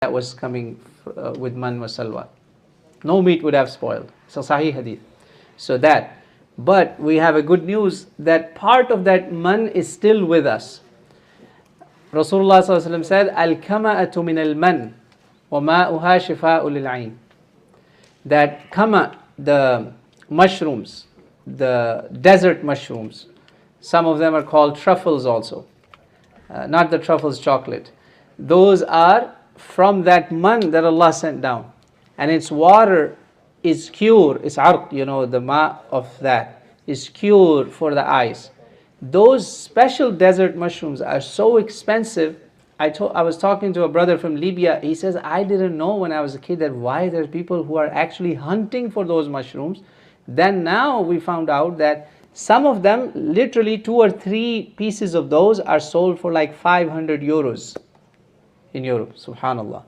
that was coming with man wa salwa. No meat would have spoiled. It's a sahih hadith. So that, but we have a good news that part of that man is still with us. Rasulullah ﷺ said, Al-kama'atu min al-man wa ma'uha shifa'u lil-ayn. That kama, the mushrooms, the desert mushrooms, some of them are called truffles also. Not the truffles chocolate. Those are from that man that Allah sent down. And its water is cure, it's arq, the ma of that is cure for the eyes. Those special desert mushrooms are so expensive. I was talking to a brother from Libya. He says, I didn't know when I was a kid that why there's people who are actually hunting for those mushrooms. Then now we found out that some of them, literally 2 or 3 pieces of those are sold for like 500 euros in Europe. Subhanallah.